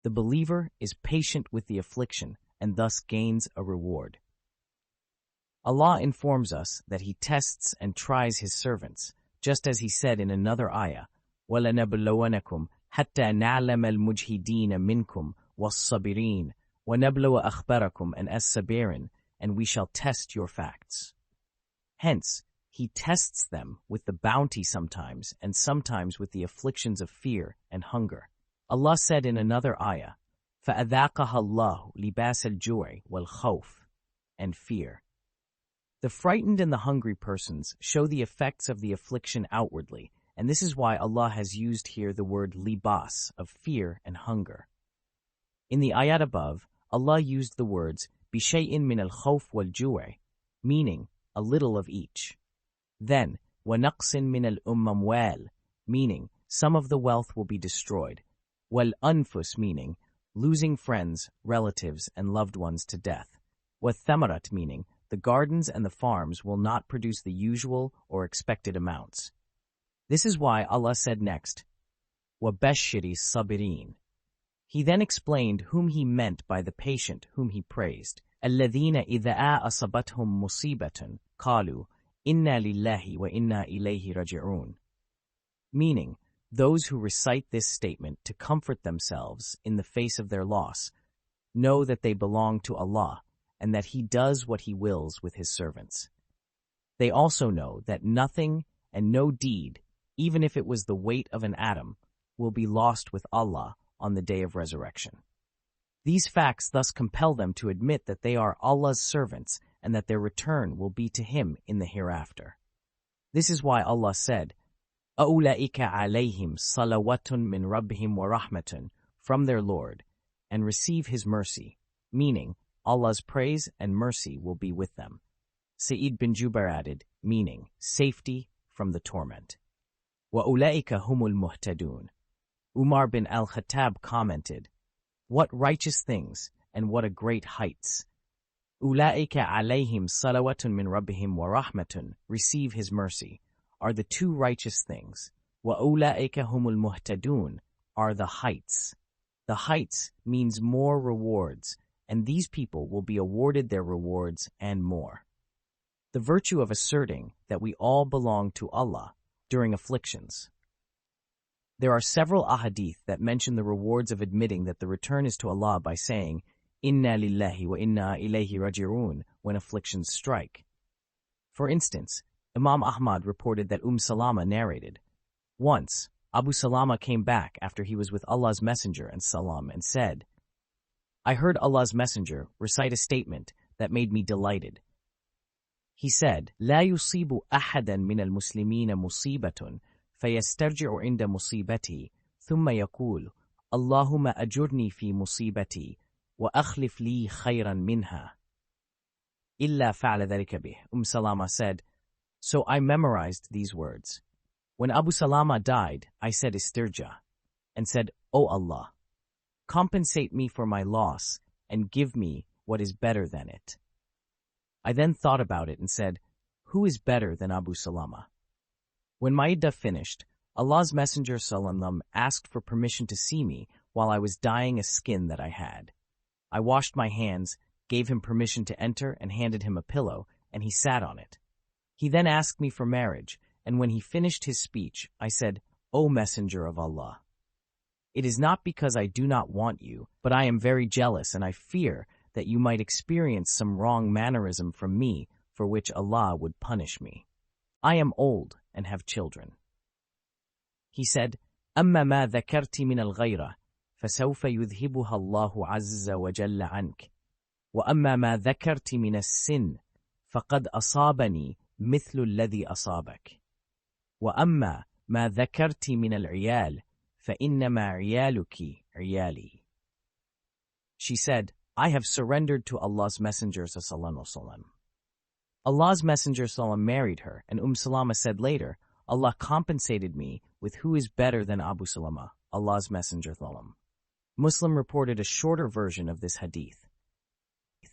The believer is patient with the affliction and thus gains a reward. Allah informs us that He tests and tries His servants, just as He said in another ayah, وَلَنَبْلُوَنَكُمْ حَتَّى نَعْلَمَ الْمُجْهِدِينَ مِنْكُمْ وَالصَّابِرِينَ وَنَبْلُوَ أَخْبَارَكُمْ and as-sabirin, and we shall test your facts. Hence, He tests them with the bounty sometimes, and sometimes with the afflictions of fear and hunger. Allah said in another ayah, فَأَذَاقَهَا اللَّهُ لِبَاسَ الْجُوعِ وَالْخَوْفِ and fear. The frightened and the hungry persons show the effects of the affliction outwardly, and this is why Allah has used here the word libas, of fear and hunger. In the ayat above, Allah used the words بِشَيْءٍ مِنَ الْخَوْفِ وَالْجُوعِ, meaning a little of each. Then, وَنَقْصٍ مِنَ الْأُمَّمْوَالِ, meaning some of the wealth will be destroyed. وَالْأَنفُسِ, meaning losing friends, relatives, and loved ones to death. وَالثَّمَرَةِ, meaning the gardens and the farms will not produce the usual or expected amounts. This is why Allah said next, وَبَشِّرِ الصَّابِرِينَ. He then explained whom He meant by the patient whom He praised. الَّذِينَ إِذَا أَصَبَتْهُمْ مُصِيبَةٌ قَالُوا إِنَّا لِلَّهِ وَإِنَّا إِلَيْهِ رَاجِعُونَ. Meaning, those who recite this statement to comfort themselves in the face of their loss know that they belong to Allah and that He does what He wills with His servants. They also know that nothing and no deed, even if it was the weight of an atom, will be lost with Allah on the day of resurrection. These facts thus compel them to admit that they are Allah's servants and that their return will be to Him in the hereafter. This is why Allah said, أَأُولَئِكَ عَلَيْهِمْ صَلَوَاتٌ مِّن رَبِّهِمْ وَرَحْمَةٌ, from their Lord, and receive His mercy, meaning Allah's praise and mercy will be with them. Sa'id bin Jubair added, meaning safety from the torment. وَأُولَئِكَ هُمُ الْمُهْتَدُونَ. Umar bin al-Khattab commented, what righteous things and what a great heights. أُولَئِكَ عَلَيْهِمْ صَلَوَاتٌ مِّن رَبِّهِمْ وَرَحْمَةٌ, receive His mercy, are the two righteous things. وَأُولَئِكَ هُمُ الْمُهْتَدُونَ are the heights. The heights means more rewards, and these people will be awarded their rewards and more. The virtue of asserting that we all belong to Allah during afflictions. There are several ahadith that mention the rewards of admitting that the return is to Allah by saying, Inna lillahi wa inna ilayhi raji'un, when afflictions strike. For instance, Imam Ahmad reported that Salama narrated, once, Abu Salama came back after he was with Allah's Messenger and Salam and said, I heard Allah's Messenger recite a statement that made me delighted. He said, لا يصيب أحدا من المسلمين مصيبة فيسترجع عند مصيبتي ثم يقول اللهم أجرني في مصيبتي وأخلف لي خيرا منها إلا فعل ذلك به. Salama said, so I memorized these words. When Abu Salama died, I said istirja, and said, O Allah, compensate me for my loss and give me what is better than it. I then thought about it and said, who is better than Abu Salama? When my iddah finished, Allah's Messenger ﷺ asked for permission to see me while I was dyeing a skin that I had. I washed my hands, gave him permission to enter, and handed him a pillow, and he sat on it. He then asked me for marriage, and when he finished his speech, I said, O Messenger of Allah, it is not because I do not want you, but I am very jealous, and I fear that you might experience some wrong mannerism from me for which Allah would punish me. I am old and have children. He said, أما ما ذكرت من الغيرة فسوف يذهبها الله عز وجل عنك وأما ما ذكرت من السن فقد أصابني مثل الذي أصابك وأما ما ذكرت من العيال فإنما عيالك عيالي. She said, I have surrendered to Allah's Messenger sallallahu alaihi wasallam. Allah's Messenger sallam married her, and Salama said later, Allah compensated me with who is better than Abu Salama, Allah's Messenger sallam. Muslim reported a shorter version of this hadith.